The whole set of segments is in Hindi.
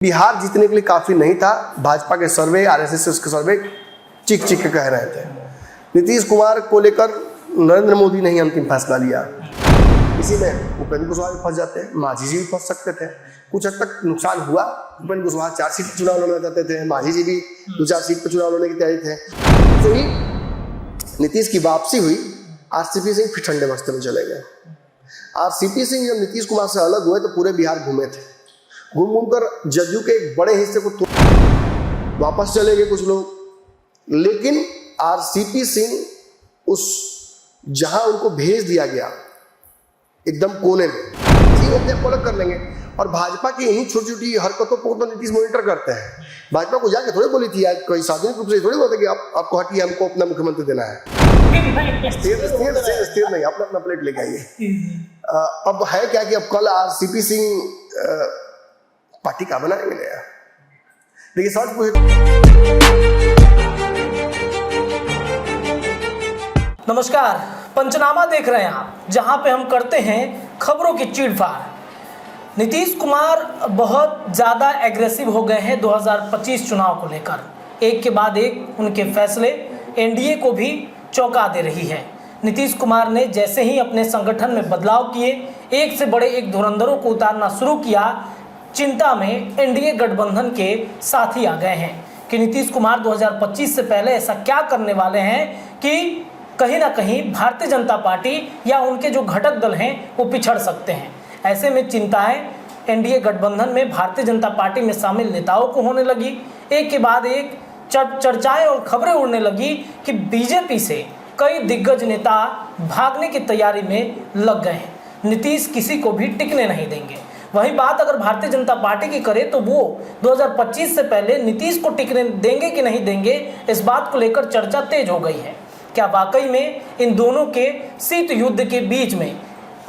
बिहार जीतने के लिए काफी नहीं था। भाजपा के सर्वे, आरएसएस के सर्वे चिक चिक के कह रहे थे। नीतीश कुमार को लेकर नरेंद्र मोदी ने ही अंतिम फैसला लिया। इसी में उपेंद्र कुशवाहा भी फंस जाते हैं, मांझी जी भी फंस सकते थे। कुछ हद तक नुकसान हुआ। उपेंद्र कुशवाहा 4 सीट पर चुनाव लड़ना चाहते थे, मांझी जी भी 2-4 सीट पर चुनाव लड़ने की तैयारी थे। तो ही नीतीश की वापसी हुई। आरसीपी सिंह फिर ठंडे बस्ते में चले गए। आरसीपी सिंह जब नीतीश कुमार से अलग हुए तो पूरे बिहार घूमे थे। घूम घूम कर जदयू के एक बड़े हिस्से को वापस चले गए कुछ लोग। लेकिन आरसीपी सिंह उस जहां उनको भेज दिया गया एकदम कोने में, वो अपने आप अलग कर लेंगे। और भाजपा की यही छोटी छोटी हरकतों को तो नीतीश मॉनिटर करते हैं। भाजपा को जाके थोड़ी बोली थी, आज कोई सार्वजनिक रूप से थोड़ी बोलते कि आपको हटिए, हमको अपना मुख्यमंत्री देना है। स्थिर नहीं, अपना अपना प्लेट लेके आइए। अब है क्या कि अब कल आरसीपी सिंह पार्टी का बनाएंगे नया। देखिए सच पूछे। नमस्कार, पंचनामा देख रहे हैं आप, जहां पे हम करते हैं खबरों की चीड़फाड़। नीतीश कुमार बहुत ज़्यादा एग्रेसिव हो गए हैं 2025 चुनाव को लेकर। एक के बाद एक उनके फैसले एनडीए को भी चौंका दे रही है। नीतीश कुमार ने जैसे ही अपने संगठन में बदलाव किए, एक से बड़े एक धुरंधरों को उतारना शुरू किया, चिंता में एनडीए गठबंधन के साथी आ गए हैं कि नीतीश कुमार 2025 से पहले ऐसा क्या करने वाले हैं कि कहीं ना कहीं भारतीय जनता पार्टी या उनके जो घटक दल हैं वो पिछड़ सकते हैं। ऐसे में चिंताएं एनडीए गठबंधन में भारतीय जनता पार्टी में शामिल नेताओं को होने लगी। एक के बाद एक चर्चाएं और खबरें उड़ने लगी कि बीजेपी से कई दिग्गज नेता भागने की तैयारी में लग गए हैं। नीतीश किसी को भी टिकने नहीं देंगे। वही बात अगर भारतीय जनता पार्टी की करे तो वो 2025 से पहले नीतीश को टिकने देंगे कि नहीं देंगे, इस बात को लेकर चर्चा तेज हो गई है। क्या वाकई में इन दोनों के शीत युद्ध के बीच में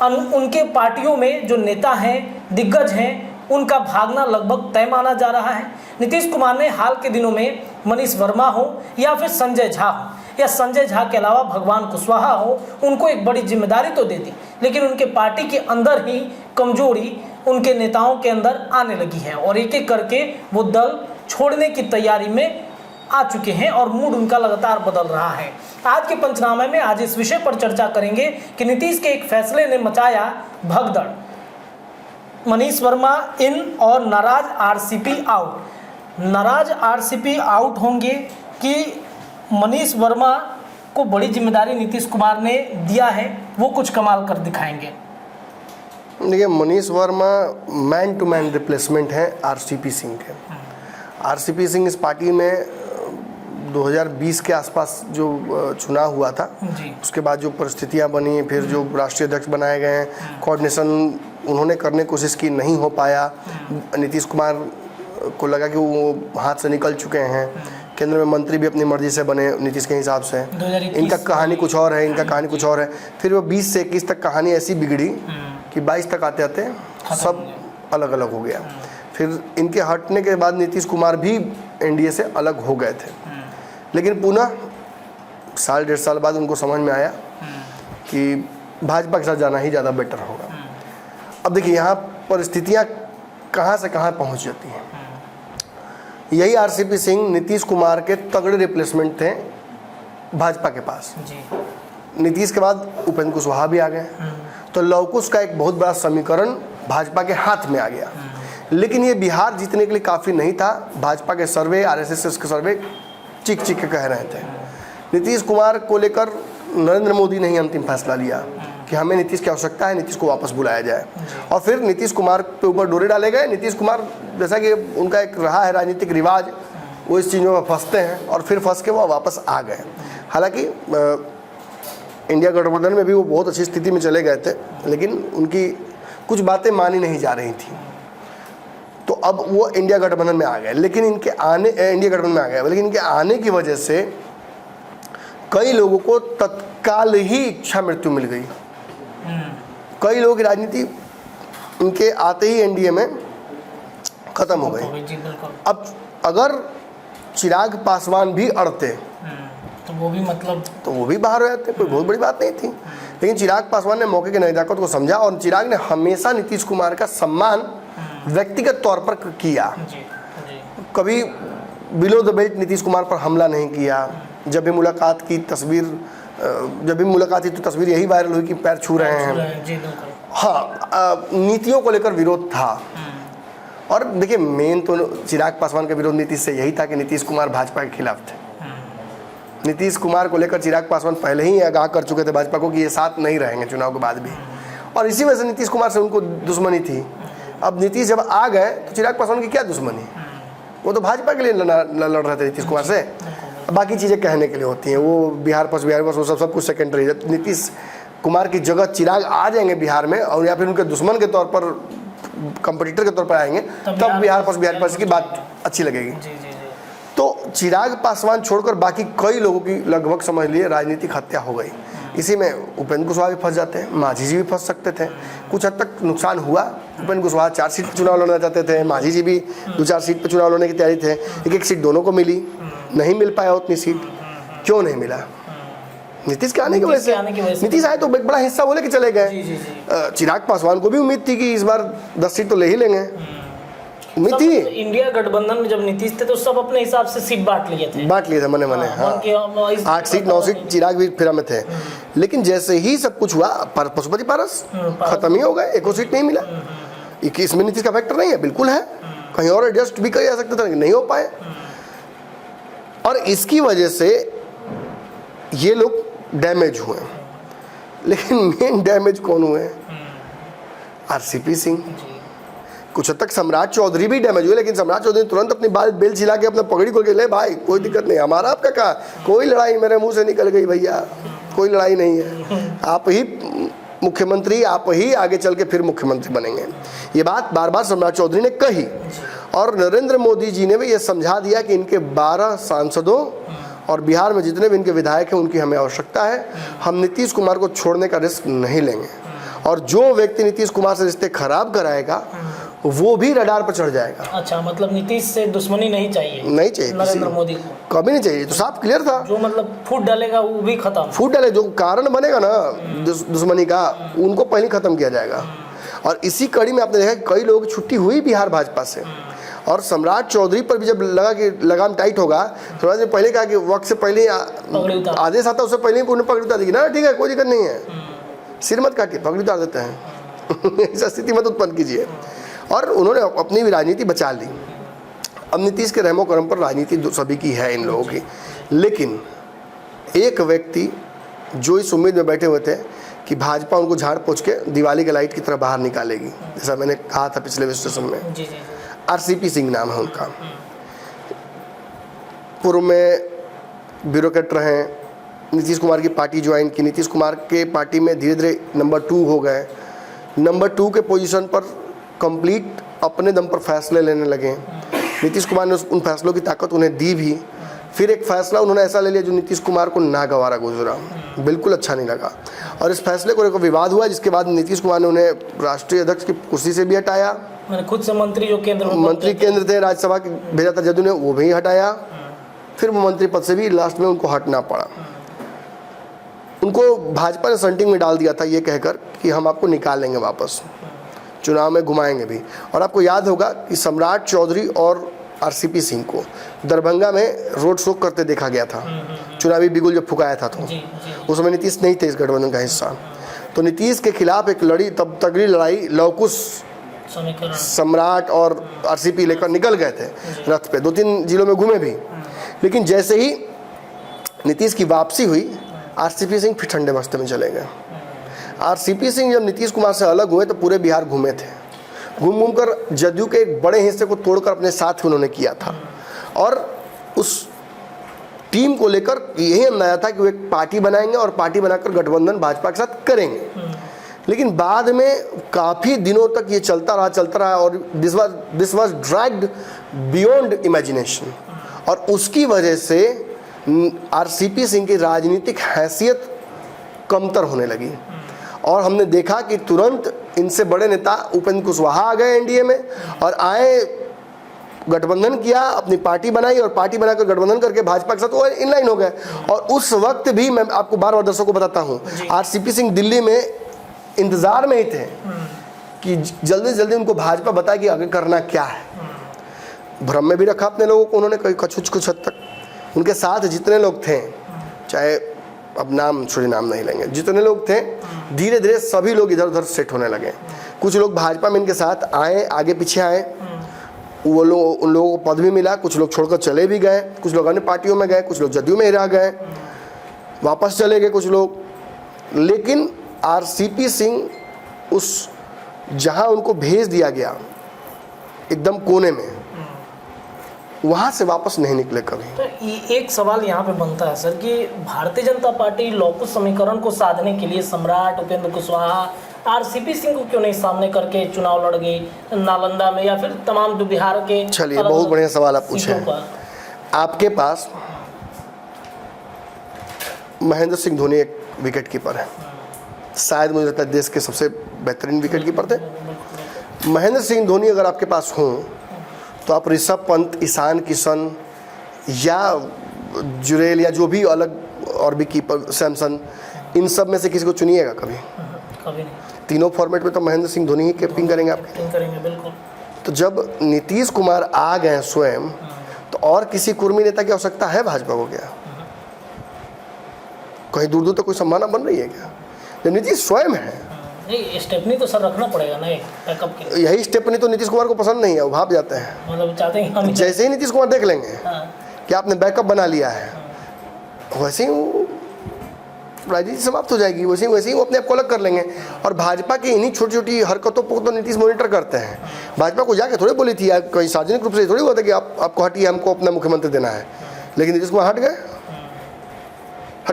उनके पार्टियों में जो नेता हैं, दिग्गज हैं, उनका भागना लगभग तय माना जा रहा है। नीतीश कुमार ने हाल के दिनों में मनीष वर्मा हो या फिर संजय झा हो, या संजय झा के अलावा भगवान कुशवाहा हो, उनको एक बड़ी जिम्मेदारी तो दे दी, लेकिन उनके पार्टी के अंदर ही कमजोरी उनके नेताओं के अंदर आने लगी है और एक एक करके वो दल छोड़ने की तैयारी में आ चुके हैं और मूड उनका लगातार बदल रहा है। आज के पंचनामे में आज इस विषय पर चर्चा करेंगे कि नीतीश के एक फैसले ने मचाया भगदड़। मनीष वर्मा इन और नाराज आरसीपी आउट। नाराज आरसीपी आउट होंगे कि मनीष वर्मा को बड़ी जिम्मेदारी नीतीश कुमार ने दिया है, वो कुछ कमाल कर दिखाएंगे। देखिए, Manish Verma man to man replacement है आरसीपी सिंह के। आरसीपी सिंह इस पार्टी में 2020 के आसपास जो चुनाव हुआ था, उसके बाद जो परिस्थितियां बनी, फिर जो राष्ट्रीय अध्यक्ष बनाए गए, कोऑर्डिनेशन उन्होंने करने की कोशिश की, नहीं हो पाया। नीतीश कुमार को लगा कि वो हाथ से निकल चुके हैं। केंद्र में मंत्री भी अपनी मर्जी से बने नीतीश के हिसाब से। इनका कहानी कुछ और है, इनका कहानी कुछ और है। फिर वो 20 से 21 तक कहानी ऐसी बिगड़ी कि 22 तक आते आते सब अलग अलग हो गया। फिर इनके हटने के बाद नीतीश कुमार भी एनडीए से अलग हो गए थे, लेकिन पुनः 1.5 साल बाद उनको समझ में आया कि भाजपा के साथ जाना ही ज़्यादा बेटर होगा। अब देखिए, यहाँ परिस्थितियाँ कहाँ से कहाँ पहुँच जाती हैं। यही आरसीपी सिंह नीतीश कुमार के तगड़े रिप्लेसमेंट थे भाजपा के पास। नीतीश के बाद उपेंद्र कुशवाहा भी आ गए, तो लवकुश का एक बहुत बड़ा समीकरण भाजपा के हाथ में आ गया। लेकिन ये बिहार जीतने के लिए काफ़ी नहीं था। भाजपा के सर्वे, आरएसएस के सर्वे चिक चिक के कह रहे थे। नीतीश कुमार को लेकर नरेंद्र मोदी ने ही अंतिम फैसला लिया कि हमें नीतीश की आवश्यकता है, नीतीश को वापस बुलाया जाए। और फिर नीतीश कुमार के ऊपर डोरे डाले गए। नीतीश कुमार, जैसा कि उनका एक रहा है राजनीतिक रिवाज, वो इस चीज़ों में फंसते हैं और फिर फंस के वो वापस आ गए। हालांकि इंडिया गठबंधन में भी वो बहुत अच्छी स्थिति में चले गए थे, लेकिन उनकी कुछ बातें मानी नहीं जा रही थी, तो अब वो इंडिया गठबंधन में आ गए। लेकिन इनके आने इंडिया गठबंधन में आ गए, लेकिन इनके आने की वजह से कई लोगों को तत्काल ही इच्छा मृत्यु मिल गई। कई लोगों की राजनीति इनके आते ही एनडीए में खत्म हो गई। अब अगर चिराग पासवान भी अड़ते तो वो भी बाहर हो जाते, कोई बहुत बड़ी बात नहीं थी। लेकिन चिराग पासवान ने मौके की नज़ाकत को समझा और चिराग ने हमेशा नीतीश कुमार का सम्मान व्यक्तिगत तौर पर किया। जी जी कभी below the belt Nitish Kumar पर हमला नहीं किया। जब भी मुलाकात की तो तस्वीर यही वायरल हुई कि पैर छू रहे हैं। जी बिल्कुल। हाँ, नीतियों को लेकर विरोध था। और देखिए, मेन तो चिराग पासवान का विरोध नीतीश से यही था कि नीतीश कुमार भाजपा के खिलाफ थे। नीतीश कुमार को लेकर चिराग पासवान पहले ही आगाह कर चुके थे भाजपा को कि ये साथ नहीं रहेंगे चुनाव के बाद भी, और इसी वजह से नीतीश कुमार से उनको दुश्मनी थी। अब नीतीश जब आ गए तो चिराग पासवान की क्या दुश्मनी, वो तो भाजपा के लिए लड़ रहे थे नीतीश कुमार से। बाकी चीज़ें कहने के लिए होती हैं, वो बिहार पस वो सब कुछ सेकेंडरी है। नीतीश कुमार की जगह चिराग आ जाएंगे बिहार में, और या फिर उनके दुश्मन के तौर पर, कंपटीटर के तौर पर आएंगे, तब बिहार पस की बात अच्छी लगेगी। तो चिराग पासवान छोड़कर बाकी कई लोगों की लगभग समझ लिए राजनीतिक हत्या हो गई। इसी में उपेंद्र कुशवाहा भी फंस जाते हैं, मांझी जी भी फंस सकते थे। कुछ हद तक नुकसान हुआ। उपेंद्र कुशवाहा 4 सीट पर चुनाव लड़ना चाहते थे, मांझी जी भी 2-4 सीट पर चुनाव लड़ने की तैयारी थे। एक सीट दोनों को मिली, नहीं मिल पाया उतनी सीट। क्यों नहीं मिला? नीतीश के आने की वजह से। नीतीश आए तो एक बड़ा हिस्सा बोले कि चले गए। चिराग पासवान को भी उम्मीद थी कि इस बार 10 सीट तो ले ही लेंगे, उम्मीद थी। इंडिया गठबंधन में जब नीतीश थे तो सब अपने हिसाब से सीट बांट लिए थे मने हाँ। 8 सीट 9 सीट चिराग भी फिर में थे। लेकिन जैसे ही सब कुछ हुआ, पशुपति पारस खत्म ही हो गए, एको सीट नहीं मिला। इसमें नीतीश का फैक्टर नहीं है, बिल्कुल है। कहीं और एडजस्ट भी किया जा सकता था, नहीं हो पाए। और इसकी वजह से ये लोग डैमेज हुए। लेकिन मेन डैमेज कौन हुए? आरसीपी सिंह। कुछ हद तक सम्राट चौधरी भी डैमेज हुए, लेकिन सम्राट चौधरी तुरंत अपनी बेल छिला के अपना पगड़ी खोल के ले भाई, कोई दिक्कत नहीं, हमारा आपका क्या, कोई लड़ाई मेरे मुंह से निकल गई भैया, कोई लड़ाई नहीं है। आप ही मुख्यमंत्री, आप ही आगे चल के फिर मुख्यमंत्री बनेंगे। ये बात बार बार सम्राट चौधरी ने कही, और नरेंद्र मोदी जी ने भी ये समझा दिया कि इनके 12 सांसदों और बिहार में जितने भी इनके विधायक हैं उनकी हमें आवश्यकता है। हम नीतीश कुमार को छोड़ने का रिस्क नहीं लेंगे, और जो व्यक्ति नीतीश कुमार से रिश्ते खराब कराएगा वो भी रडार पर चढ़ जाएगा। अच्छा, मतलब नीतीश से दुश्मनी नहीं चाहिए नरेंद्र मोदी को, कभी नहीं चाहिए। तो साफ क्लियर था, जो मतलब फूट डालेगा वो भी खत्म, फूट डाले, जो कारण बनेगा ना दुश्मनी का, उनको पहले खत्म किया जाएगा। और इसी कड़ी में आपने देखा कि कई लोगों की छुट्टी हुई बिहार भाजपा से, और सम्राट चौधरी पर भी जब लगा कि लगाम टाइट होगा, थोड़ा देर पहले कहा कि वक्त से पहले आदेश आता उससे पहले ही उन्हें पकड़ उतार देगी ना, ठीक है कोई दिक्कत नहीं है, सिर मत काटिए, पकड़ उतार देते हैं। ऐसा स्थिति मत उत्पन्न कीजिए। और उन्होंने अपनी भी राजनीति बचा ली। अब नीतीश के रहमो करम पर राजनीति सभी की है इन लोगों की, लेकिन एक व्यक्ति जो इस उम्मीद में बैठे हुए थे कि भाजपा उनको झाड़ पोंछ के दिवाली के लाइट की तरह बाहर निकालेगी, जैसा मैंने कहा था पिछले विश्लेषण में। आरसीपी सिंह नाम है उनका। पूर्व में ब्यूरोक्रेट रहे, नीतीश कुमार की पार्टी ज्वाइन की, नीतीश कुमार के पार्टी में धीरे धीरे नंबर 2 हो गए। नंबर 2 के पोजीशन पर कंप्लीट अपने दम पर फैसले लेने लगे। नीतीश कुमार ने उन फैसलों की ताकत उन्हें दी भी। फिर एक फैसला उन्होंने ऐसा ले लिया जो नीतीश कुमार को नागवारा गुजरा, बिल्कुल अच्छा नहीं लगा, और इस फैसले को लेकर विवाद हुआ, जिसके बाद नीतीश कुमार ने उन्हें राष्ट्रीय अध्यक्ष की कुर्सी से भी हटाया। खुद से मंत्री जो मंत्री केंद्र थे, राज्यसभा के भेजा था जदयू ने, वो भी हटाया। फिर मंत्री पद से भी लास्ट में उनको हटना पड़ा। उनको भाजपा ने संटिंग में डाल दिया था ये कहकर कि हम आपको निकालेंगे वापस, चुनाव में घुमाएंगे भी। और आपको याद होगा कि सम्राट चौधरी और आरसीपी सिंह को दरभंगा में रोड शो करते देखा गया था, चुनावी बिगुल जब फुकाया था। तो उस समय नीतीश नहीं थे इस गठबंधन का हिस्सा। तो नीतीश के खिलाफ एक तब तगड़ी लड़ाई लवकुश सम्राट और आरसीपी लेकर निकल गए थे रथ पे, 2-3 जिलों में घूमे भी। लेकिन जैसे ही नीतीश की वापसी हुई, आरसीपी सिंह फिर ठंडे बस्ते में चले गए। आरसीपी सिंह जब नीतीश कुमार से अलग हुए तो पूरे बिहार घूमे थे, घूम कर जदयू के एक बड़े हिस्से को तोड़कर अपने साथ उन्होंने किया था। और उस टीम को लेकर यही अंदाजा था कि वो एक पार्टी बनाएंगे और पार्टी बनाकर गठबंधन भाजपा के साथ करेंगे। लेकिन बाद में काफ़ी दिनों तक ये चलता रहा, और this was dragged beyond imagination. और उसकी वजह से आरसीपी सिंह की राजनीतिक हैसियत कमतर होने लगी, और हमने देखा कि तुरंत इनसे बड़े नेता उपेंद्र कुशवाहा आ गए एनडीए में, और आए, गठबंधन किया, अपनी पार्टी बनाई, और पार्टी बनाकर गठबंधन करके भाजपा के साथ वो इनलाइन हो गए। और उस वक्त भी मैं आपको बार बार दर्शकों को बताता हूँ, आरसीपी सिंह दिल्ली में इंतजार में ही थे कि जल्दी से जल्दी उनको भाजपा बताए कि आगे करना क्या है। भ्रम में भी रखा अपने लोगों को उन्होंने, कुछ हद तक। उनके साथ जितने लोग थे, चाहे अब नाम छोड़िए, नाम नहीं लेंगे, जितने लोग थे, धीरे धीरे सभी लोग इधर उधर सेट होने लगे। कुछ लोग भाजपा में इनके साथ आए, आगे पीछे आए, वो लोग, उन लोगों को पद भी मिला, कुछ लोग छोड़कर चले भी गए, कुछ लोग अन्य पार्टियों में गए, कुछ लोग जदयू में ही रह गए, वापस चले गए कुछ लोग। लेकिन आरसीपी सिंह उस जहां उनको भेज दिया गया एकदम कोने में, वहां से वापस नहीं निकले कभी। तो एक सवाल यहाँ पे बनता है सर कि भारतीय जनता पार्टी लॉकस समीकरण को साधने के लिए सम्राट उपेंद्र कुशवाहा आरसीपी सिंह को क्यों नहीं सामने करके चुनाव लड़ गई नालंदा में या फिर तमाम जो बिहार के। चलिए, बहुत बढ़िया सवाल आप पूछे हैं। आपके पास महेंद्र सिंह धोनी एक विकेट कीपर है, शायद मुझे लगता है देश के सबसे बेहतरीन विकेट कीपर थे। महेंद्र सिंह धोनी अगर आपके पास हों तो आप ऋषभ पंत, ईशान किशन या जुरेल या जो भी अलग और भी कीपर, सैमसन, इन सब में से किसी को चुनिएगा कभी? कभी नहीं। तीनों फॉर्मेट में तो महेंद्र सिंह धोनी ही कैप्टिंग करेंगे आप। करेंगे बिल्कुल। तो जब नीतीश कुमार आ गए स्वयं, तो और किसी कुर्मी नेता की आवश्यकता है भाजपा को क्या? कहीं दूर दूर तक कोई संभावना बन रही है क्या? जब नीतीश स्वयं है। नहीं, स्टेपनी तो सर रखना पड़ेगा ना बैकअप के लिए। यही स्टेपनी तो नीतीश कुमार को पसंद नहीं है, वो भाग जाते हैं। मतलब चाहते हैं हम जैसे ही नीतीश कुमार देख लेंगे कि आपने बैकअप बना लिया है, वैसे ही वो राजनीति समाप्त हो जाएगी, वैसे ही वो अपने आप को अलग कर लेंगे। और भाजपा की इन्हीं छोटी छोटी हरकतों को तो नीतीश मॉनिटर करते हैं। भाजपा को जाके थोड़ी बोली थी, कहीं सार्वजनिक रूप से थोड़ी हुआ था कि आपको हटिए, हमको अपना मुख्यमंत्री देना है। लेकिन नीतीश कुमार हट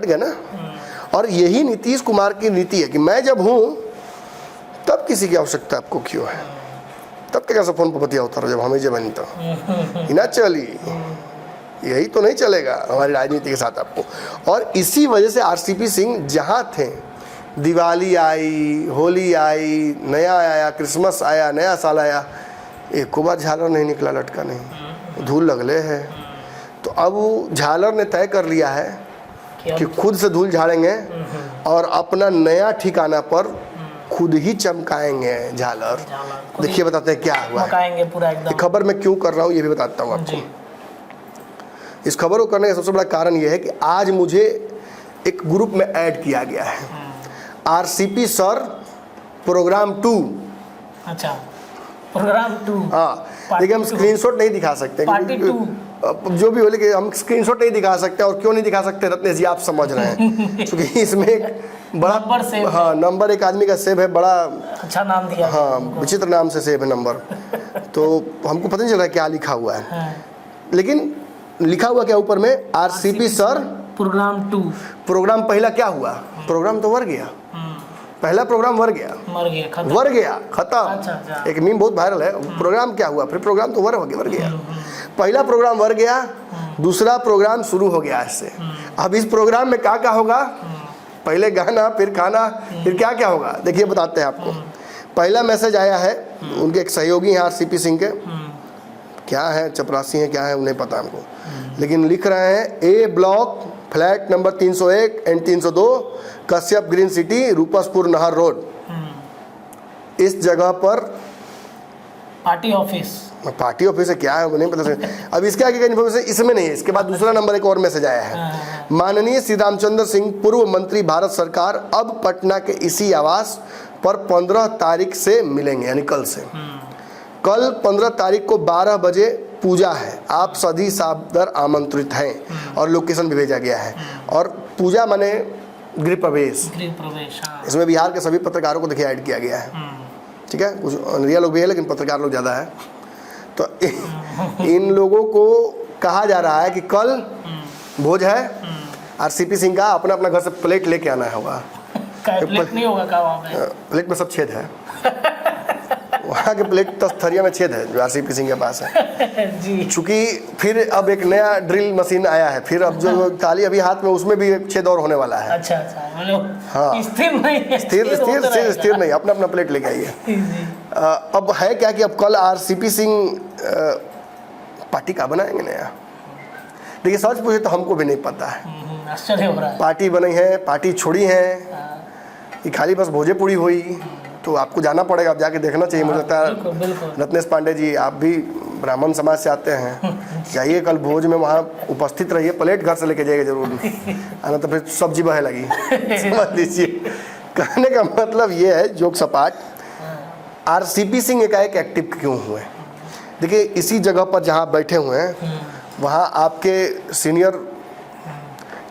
गए ना। और यही नीतीश कुमार की नीति है कि मैं जब हूँ तब किसी की आवश्यकता आपको क्यों है? तब तक कैसा फोन पर बतिया होता रहो जब हमें जब बनी तो ना चली। यही तो नहीं चलेगा हमारी राजनीति के साथ आपको। और इसी वजह से आरसीपी सिंह जहाँ थे, दिवाली आई, होली आई, नया आया, क्रिसमस आया, नया साल आया, एक को बार झालर नहीं निकला, लटका नहीं, धूल लगले है। तो अब झालर ने तय कर लिया है कि खुद से धूल झाड़ेंगे और अपना नया ठिकाना पर खुद ही चमकाएंगे झालर। देखिए बताते हैं क्या हुआ है। पूरा एकदम। खबर मैं क्यों कर रहा हूँ ये भी बताता हूँ आपको। इस खबर को करने का सबसे बड़ा कारण यह है कि आज मुझे एक ग्रुप में ऐड किया गया है, आरसीपी सर प्रोग्राम 2। अच्छा, प्रोग्राम 2। हाँ, देखिए हम स्क्रीनशॉट नहीं दिखा सकते, जो भी हो, लेकिन हम स्क्रीनशॉट नहीं दिखा सकते। और क्यों नहीं दिखा सकते रत्नेश जी, आप समझ रहे हैं क्योंकि इसमें एक बड़ा नंबर एक आदमी का सेव है, बड़ा अच्छा नाम दिया। हाँ, विचित्र नाम से सेव है नंबर। तो हमको पता नहीं चल रहा है क्या लिखा हुआ है। लेकिन लिखा हुआ क्या ऊपर में, आरसीपी सर प्रोग्राम 2। प्रोग्राम पहला क्या हुआ? प्रोग्राम तो वर गया, पहला प्रोग्राम वर गया, खत्म। अच्छा। एक मीम बहुत वायरल है, प्रोग्राम क्या हुआ, फिर प्रोग्राम तो वर गया। पहला प्रोग्राम वर गया, दूसरा प्रोग्राम शुरू हो गया इससे। अब इस प्रोग्राम में क्या होगा? पहले गाना, फिर खाना, फिर क्या क्या होगा, देखिए बताते हैं आपको। पहला मैसेज आया है, उनके एक सहयोगी हैं आरसीपी सिंह के, क्या है, चपरासी हैं क्या है उन्हें पता हमको, लेकिन लिख रहे हैं A block flat number 301 and 302 Kashyap green city, Rupaspur नहर रोड। इस जगह पर पार्टी ऑफिस है, क्या है वो नहीं पता। अब इसके आगे का इन्फॉर्मेशन इसमें नहीं है। इसके बाद दूसरा नंबर एक और मैसेज आया है, माननीय श्री रामचंद्र सिंह पूर्व मंत्री भारत सरकार अब पटना के इसी आवास पर 15 तारीख से मिलेंगे, यानी कल से। कल 15 तारीख को 12 बजे पूजा है, आप सभी सादर आमंत्रित हैं और लोकेशन भी भेजा गया है। और पूजा माने गृह प्रवेश। हाँ। इसमें बिहार के सभी पत्रकारों को देखिए ऐड किया गया है, ठीक है। कुछ अनरिया लोग भी है लेकिन पत्रकार लोग ज़्यादा है। तो इन लोगों को कहा जा रहा है कि कल भोज है, आरसीपी सिंह का अपना अपना घर से प्लेट लेके आना होगा। प्लेट नहीं होगा क्या वहाँ पे? प्लेट में सब छेद है वहाँ के प्लेट थरिया में छेद है जो आरसीपी सिंह के पास है जी। चूंकि फिर अब एक नया ड्रिल मशीन आया है, फिर अब जो ताली अभी हाथ में उसमें भी एक छेद और होने वाला है। अच्छा, हाँ, स्थिर नहीं, अपना अपना प्लेट लेके आइए। अब है क्या कि अब कल आरसीपी सिंह पार्टी का बनाएंगे नया। देखिए सच पूछे तो हमको भी नहीं पता है, आश्चर्य हो रहा है। पार्टी बनी है, पार्टी छोड़ी है कि खाली बस भोजे पूड़ी हुई, तो आपको जाना पड़ेगा, आप जाके देखना चाहिए। मुझे लगता बिल्कुल, बिल्कुल। है रत्नेश पांडे जी, आप भी ब्राह्मण समाज से आते हैं, जाइए कल भोज में, वहाँ उपस्थित रहिए, प्लेट घर से लेके जाइए जरूर, आना तो फिर सब्जी बहे लगी। समझ लीजिए, कहने का मतलब ये है जोक सपाट, आरसीपी सिंह एकाएक एक्टिव क्यों हुए? देखिए, इसी जगह पर जहाँ बैठे हुए हैं वहाँ आपके सीनियर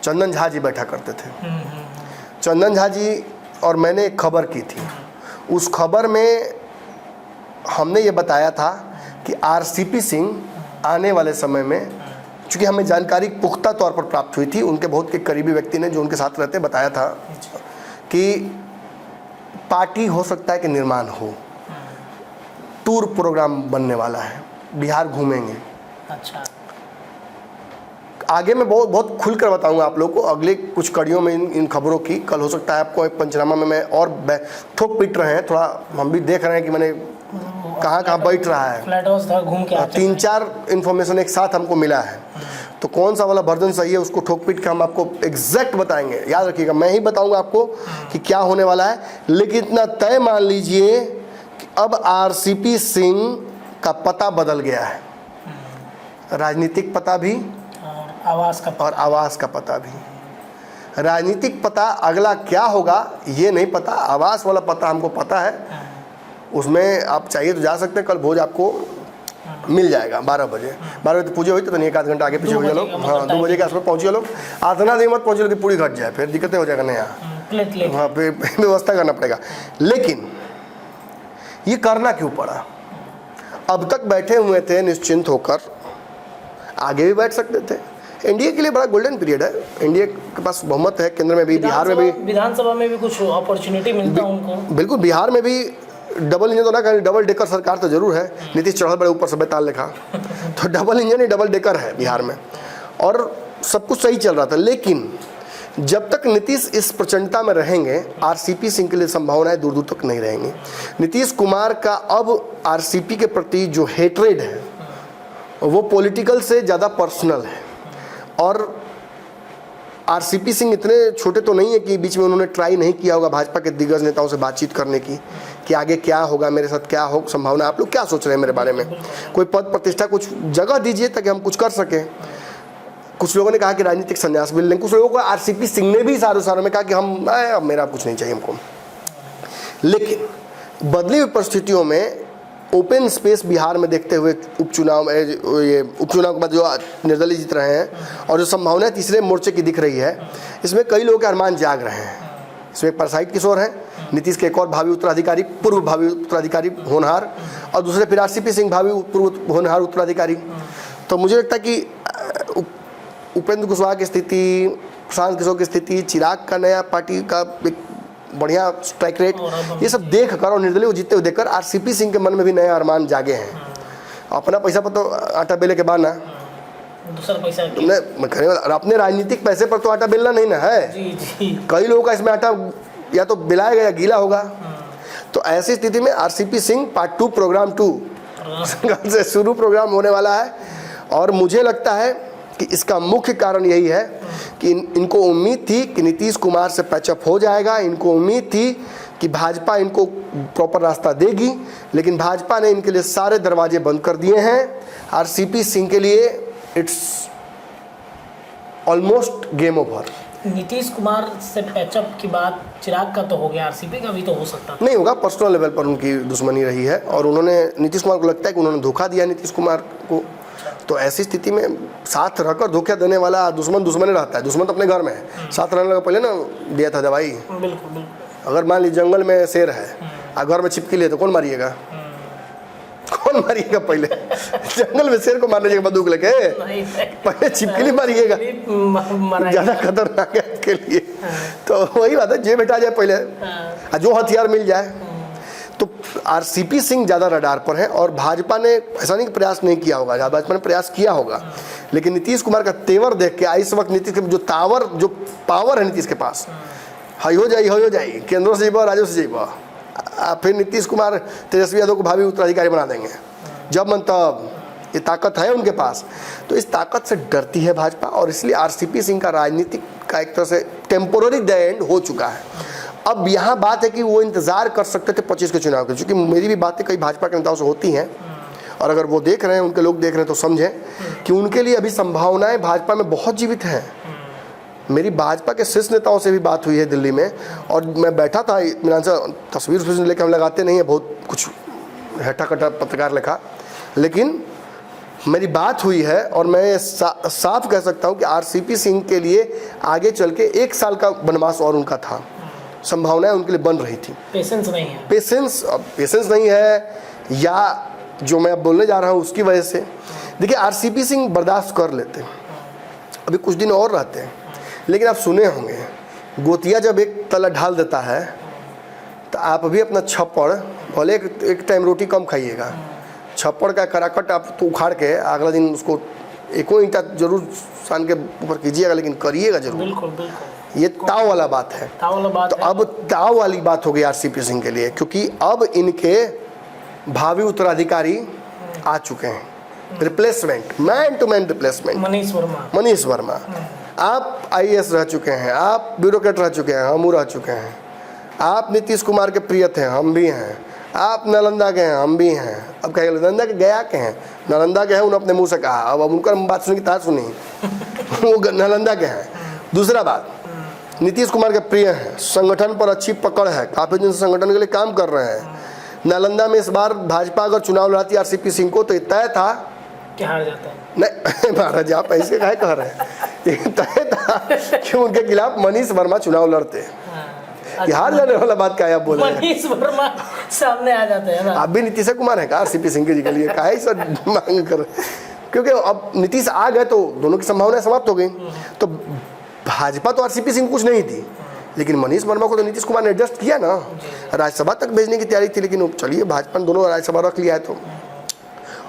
चंदन झा जी बैठा करते थे। चंदन झा जी और मैंने एक खबर की थी, उस खबर में हमने ये बताया था कि आरसीपी सिंह आने वाले समय में, चूँकि हमें जानकारी पुख्ता तौर पर प्राप्त हुई थी, उनके बहुत के करीबी व्यक्ति ने जो उनके साथ रहते बताया था कि पार्टी हो सकता है कि निर्माण हो, टूर प्रोग्राम बनने वाला है, बिहार घूमेंगे। अच्छा, आगे मैं बहुत खुलकर बताऊंगा आप लोग को अगले कुछ कड़ियों में इन खबरों की। कल हो सकता है आपको एक पंचनामा में मैं और थोक पीट रहे हैं, थोड़ा हम भी देख रहे हैं कि मैंने कहाँ बैठ रहा है, फ्लैट हाउस था, घूम के 3-4 इन्फॉर्मेशन एक साथ हमको मिला है, तो कौन सा वाला वर्जन सही है उसको ठोक पीट के हम आपको एग्जैक्ट बताएंगे। याद रखिएगा, मैं ही बताऊंगा आपको कि क्या होने वाला है, लेकिन इतना तय मान लीजिए कि अब आरसीपी सिंह का पता बदल गया है, राजनीतिक पता भी और आवास का पता भी। राजनीतिक पता अगला क्या होगा ये नहीं पता, आवास वाला पता हमको पता है, उसमें आप चाहिए तो जा सकते हैं, कल भोज आपको मिल जाएगा 12 बजे। 12 बजे पूजा हुई तो नहीं, 1 आध घंटा आगे पीछे हो जाए लोग, हाँ 2 बजे के आसपास पहुँचे लोग, आधना देर मत पहुँचे, पूरी घट जाए फिर दिक्कतें हो जाएगा नया, हाँ फिर व्यवस्था करना पड़ेगा। लेकिन ये करना क्यों पड़ा? अब तक बैठे हुए थे निश्चिंत होकर, आगे भी बैठ सकते थे। एनडीए के लिए बड़ा गोल्डन पीरियड है, एनडीए के पास बहुमत है, केंद्र में भी, बिहार में भी, विधानसभा में भी कुछ अपॉर्चुनिटी मिलता है उनको। बिल्कुल, बिहार में भी डबल इंजन तो ना कहें, डबल डेकर सरकार तो जरूर है, नीतीश चढ़ल बड़े ऊपर से बेताल लिखा, तो डबल इंजन ही डबल डेकर है बिहार में, और सब कुछ सही चल रहा था। लेकिन जब तक नीतीश इस प्रचंडता में रहेंगे, आरसीपी सिंह के लिए संभावनाएं दूर दूर तक नहीं रहेंगी। नीतीश कुमार का अब आरसीपी के प्रति जो हेट्रेड है वो पॉलिटिकल से ज़्यादा पर्सनल है, और आरसीपी सिंह इतने छोटे तो नहीं है कि बीच में उन्होंने ट्राई नहीं किया होगा भाजपा के दिग्गज नेताओं से बातचीत करने की कि आगे क्या होगा, मेरे साथ क्या हो संभावना, आप लोग क्या सोच रहे हैं मेरे बारे में, कोई पद प्रतिष्ठा कुछ जगह दीजिए ताकि हम कुछ कर सकें। कुछ लोगों ने कहा कि राजनीतिक संन्यास मिल लें, कुछ लोगों को आरसीपी सिंह ने भी सारों में कहा कि हम अब मेरा कुछ नहीं चाहिए हमको। लेकिन बदली हुई परिस्थितियों में ओपन स्पेस बिहार में देखते हुए उपचुनाव के बाद जो निर्दलीय जीत रहे हैं और जो संभावनाएं तीसरे मोर्चे की दिख रही है, इसमें कई लोगों के अरमान जाग रहे हैं। इसमें परसाईट किशोर हैं, नीतीश के एक और भावी उत्तराधिकारी, पूर्व भावी उत्तराधिकारी होनहार, और दूसरे फिर आरसीपी सिंह भावी पूर्व होनहार उत्तराधिकारी। तो मुझे लगता है कि उपेंद्र कुशवाहा की स्थिति, प्रशांत किशोर की स्थिति, चिराग का नया पार्टी का एक बढ़िया स्ट्राइक रेट, ये सब देख कर और निर्दलीय को जीतते हुए देखकर आरसीपी सिंह के मन में भी नए अरमान जागे हैं। अपना पैसा पर तो आटा बेले के बाद ना दूसरा पैसा मैं कह रहा हूँ, अपने राजनीतिक पैसे पर तो आटा बेलना नहीं ना है। जी। कई लोगों का इसमें आटा या तो बिलाएगा या गीला होगा। तो ऐसी स्थिति में आरसीपी सिंह पार्ट 2 प्रोग्राम 2 से शुरू प्रोग्राम होने वाला है, और मुझे लगता है कि इसका मुख्य कारण यही है कि इनको उम्मीद थी कि नीतीश कुमार से पैचअप हो जाएगा, इनको उम्मीद थी कि भाजपा इनको प्रॉपर रास्ता देगी, लेकिन भाजपा ने इनके लिए सारे दरवाजे बंद कर दिए हैं। आरसीपी सिंह के लिए it's almost game over. Nitish Kumar से पैचअप की बात चिराग का तो हो गया, आरसीपी का भी तो हो सकता था। नहीं होगा, पर्सनल लेवल पर उनकी दुश्मनी रही है, और उन्होंने नीतीश कुमार को लगता है कि उन्होंने धोखा दिया नीतीश कुमार को। तो ऐसी स्थिति में साथ रहकर धोखा देने वाला दुश्मन ही रहता है। दुश्मन तो अपने घर में है, साथ रहने लगा पहले ना दिया था दवाई। बिल्कुल। अगर मान लीजिए जंगल में शेर है और घर में छिपकली है तो कौन मारिएगा? कौन मारिएगा? पहले जंगल में शेर को मारने की बंदूक लेके पहले छिपकली मारिएगा, ज़्यादा खतरनाक है के लिए। तो वही बात है, जे बेटा जाए पहले, जो हथियार मिल जाए। तो आरसीपी सिंह ज़्यादा रडार पर है, और भाजपा ने ऐसा नहीं कि प्रयास नहीं किया होगा, भाजपा ने प्रयास किया होगा, लेकिन नीतीश कुमार का तेवर देख के इस वक्त नीतीश के जो पावर है नीतीश के पास, हो जाए केंद्रों से जीवा, राज्यों से जीवा, फिर नीतीश कुमार तेजस्वी यादव को भावी उत्तराधिकारी बना देंगे जब मन तब। ये ताकत है उनके पास, तो इस ताकत से डरती है भाजपा, और इसलिए आरसीपी सिंह का राजनीतिक का एक तरह से टेम्पोररी द एंड हो चुका है। अब यहाँ बात है कि वो इंतज़ार कर सकते थे 25 के चुनाव के, क्योंकि मेरी भी बातें कई भाजपा के नेताओं से होती हैं और अगर वो देख रहे हैं, उनके लोग देख रहे हैं तो समझें कि उनके लिए अभी संभावनाएं भाजपा में बहुत जीवित हैं। मेरी भाजपा के शीर्ष नेताओं से भी बात हुई है दिल्ली में, और मैं बैठा था इत्मीनान से, तस्वीर लेकर हम लगाते नहीं है, बहुत कुछ हटा कटा पत्रकार लिखा, लेकिन मेरी बात हुई है और मैं साफ कह सकता हूं कि आरसीपी सिंह के लिए आगे चल के 1 साल का वनवास और उनका था, संभावनाएं उनके लिए बन रही थी। पेशेंस नहीं है, पेशेंस नहीं है, या जो मैं अब बोलने जा रहा हूं उसकी वजह से। देखिए, आरसीपी सिंह बर्दाश्त कर लेते हैं, अभी कुछ दिन और रहते हैं, लेकिन आप सुने होंगे गोतिया जब एक तला ढाल देता है तो आप भी अपना छप्पड़, भले एक टाइम रोटी कम खाइएगा, छप्पड़ का कराकट आप तो उखाड़ के अगला दिन उसको एको ईंटा जरूर सान के ऊपर कीजिएगा, लेकिन करिएगा जरूर। बिल्कुल बिल्कुल, ये ताव वाला बात है। ताव वाला बात तो है। अब ताव वाली बात हो गई आरसीपी सिंह के लिए, क्योंकि अब इनके भावी उत्तराधिकारी आ चुके हैं, replacement, man to man replacement. Manish Verma आप आईएएस रह चुके हैं, आप ब्यूरोक्रेट रह चुके हैं, हम रह चुके हैं, आप नीतीश कुमार के प्रिय थे, हम भी हैं, आप नालंदा के हैं, हम भी हैं। अब कहेंगे नालंदा के गया के हैं, नालंदा के हैं, उन्होंने अपने मुंह से कहा, अब उनका बात सुनी की तार सुनी वो नालंदा के हैं। दूसरा बात, नीतीश कुमार के प्रिय हैं, संगठन पर अच्छी पकड़ है, काफ़ी दिन से संगठन के लिए काम कर रहे हैं। नालंदा में इस बार भाजपा अगर चुनाव लड़ाती आरसीपी सिंह को तो तय था कि हार जाता है। नहीं महाराज, आप ऐसे काहे कह रहे हैं, तय था कि उनके खिलाफ मनीष वर्मा चुनाव लड़ते। हार जाने वाला बात क्या है आप बोल रहे हैं? मनीष वर्मा सामने आ जाते हैं ना। आप भी नीतीश कुमार है का आरसीपी सिंह जी के लिए काहे सर मांग कर, क्योंकि अब नीतीश आ गए तो दोनों की संभावनाएं समाप्त हो गई। तो भाजपा तो आरसीपी सिंह कुछ नहीं थी, लेकिन मनीष वर्मा को तो नीतीश कुमार ने एडजस्ट किया ना, राज्यसभा तक भेजने की तैयारी थी, लेकिन चलिए भाजपा ने दोनों राज्यसभा रख लिया है तो,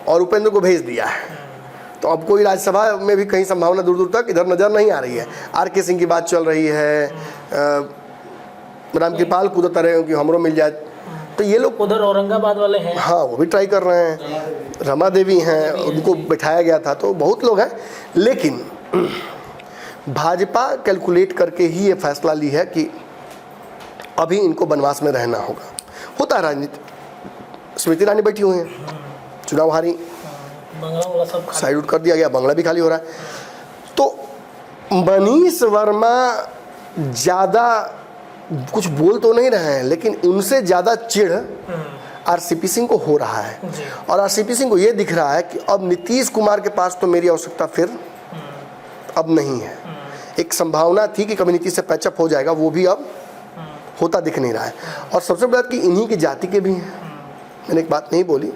और उपेंद्र को भेज दिया है, तो अब कोई राज्यसभा में भी कहीं संभावना दूर दूर तक इधर नजर नहीं आ रही है। आर.के. सिंह की बात चल रही है, रामकृपाल कूदत रहे कि हमरो मिल जाए, तो ये लोग उधर औरंगाबाद वाले हैं, हाँ वो भी ट्राई कर रहे हैं, रमा देवी हैं, उनको बिठाया गया था, तो बहुत लोग हैं। लेकिन भाजपा कैलकुलेट करके ही ये फैसला ली है कि अभी इनको वनवास में रहना होगा। होता है राजनीति, स्मृति ईरानी बैठी हुई हैं, चुनाव हारी, बंगला वाला सब साइड आउट कर दिया गया, बंगला भी खाली हो रहा है। तो मनीष वर्मा ज़्यादा कुछ बोल तो नहीं रहे हैं, लेकिन उनसे ज़्यादा चिढ़ आरसीपी सिंह को हो रहा है, और आरसीपी सिंह को ये दिख रहा है कि अब नीतीश कुमार के पास तो मेरी आवश्यकता फिर अब नहीं है। एक संभावना थी कि कभी नीतीश से पैचअप हो जाएगा, वो भी अब होता दिख नहीं रहा है। और सबसे बड़ा कि इन्हीं की जाति के भी हैं, मैंने एक बात नहीं बोली,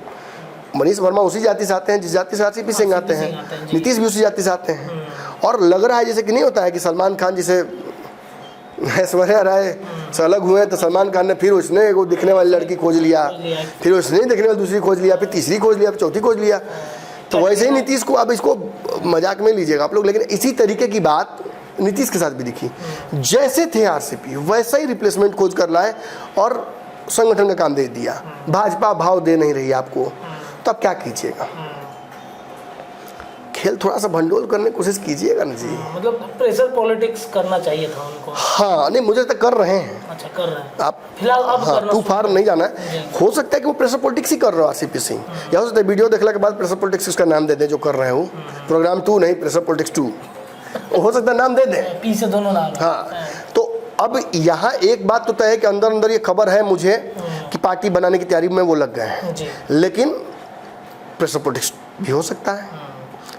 मनीष वर्मा उसी जाति से आते हैं जिस जाति से आरसीपी सिंह आते हैं, नीतीश भी उसी जाति से आते हैं। और लग रहा है जैसे कि नहीं होता है कि सलमान खान जिसे ऐश्वर्या राय से अलग हुए तो सलमान खान ने फिर उसने एक दिखने वाली लड़की खोज लिया, फिर उसने दिखने वाली दूसरी खोज लिया, फिर तीसरी खोज लिया, फिर चौथी खोज लिया। तो वैसे ही नीतीश को, अब इसको मजाक में लीजिएगा आप लोग, लेकिन इसी तरीके की बात नीतीश के साथ भी दिखी। जैसे थे आरसीपी वैसा ही रिप्लेसमेंट खोज कर लाए और संगठन का काम दे दिया। भाजपा भाव दे नहीं रही आपको, तो अब क्या कीजिएगा? खेल थोड़ा सा भंडोल करने की कोशिश कीजिएगा ना जी। मतलब प्रेशर पॉलिटिक्स करना चाहिए था उनको। हाँ नहीं, मुझे तक कर रहे हैं। अच्छा, कर रहे हैं आप फिलहाल, अब हाँ, टू फार नहीं जाना है। हो सकता है कि वो प्रेशर पॉलिटिक्स ही कर रहे हो आरसीपी सिंह, या हो सकता है वीडियो देखने के बाद प्रेशर पॉलिटिक्स इसका नाम दे दे जो कर रहे हो, प्रोग्राम 2 नहीं, प्रेशर पॉलिटिक्स 2 हो सकता है नाम दे दे, पी से दोनों नाम। हाँ, तो अब यहाँ एक बात तो तय है कि अंदर अंदर ये खबर है मुझे कि पार्टी बनाने की तैयारी में वो लग गए हैं, लेकिन प्रेशर पॉलिटिक्स भी हो सकता है।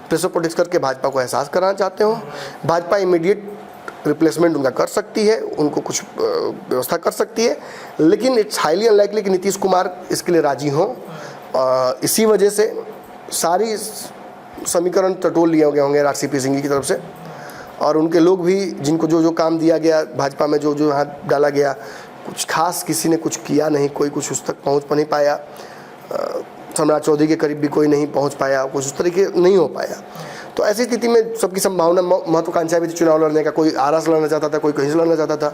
प्रेशर पॉलिटिक्स करके भाजपा को एहसास कराना चाहते हो, भाजपा इमीडिएट रिप्लेसमेंट उनका कर सकती है, उनको कुछ व्यवस्था कर सकती है, लेकिन इट्स हाईली अनलाइकली कि नीतीश कुमार इसके लिए राजी हों। इसी वजह से सारी समीकरण टटोल लिए गए होंगे आरसीपी सिंह की तरफ से, और उनके लोग भी जिनको जो जो काम दिया गया भाजपा में, जो जो हाथ डाला गया, कुछ खास किसी ने कुछ किया नहीं, कोई कुछ उस तक पहुँच नहीं पाया। सम्राट चौधरी के करीब भी कोई नहीं पहुंच पाया, कुछ उस तरीके नहीं हो पाया। तो ऐसी स्थिति में सबकी संभावना, महत्वाकांक्षा भी थी चुनाव लड़ने का, कोई आरा से लड़ना चाहता था, कोई कहीं से लड़ना चाहता था,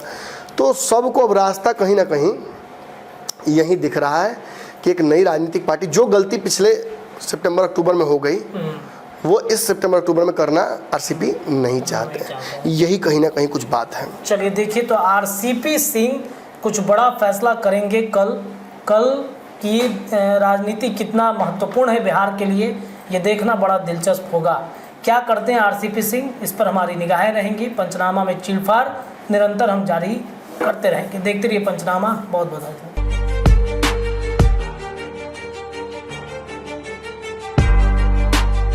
तो सबको अब रास्ता कहीं ना कहीं यही दिख रहा है कि एक नई राजनीतिक पार्टी, जो गलती पिछले सितंबर अक्टूबर में हो गई वो इस सितंबर अक्टूबर में करना आरसीपी नहीं चाहते। यही कहीं ना कहीं कुछ बात है। चलिए देखिए, तो आरसीपी सिंह कुछ बड़ा फैसला करेंगे कल की राजनीति कितना महत्वपूर्ण है बिहार के लिए, ये देखना बड़ा दिलचस्प होगा। क्या करते हैं आरसीपी सिंह, इस पर हमारी निगाहें रहेंगी। पंचनामा में चीरफाड़ निरंतर हम जारी करते रहेंगे। देखते रहिए पंचनामा। बहुत बहुत धन्यवाद।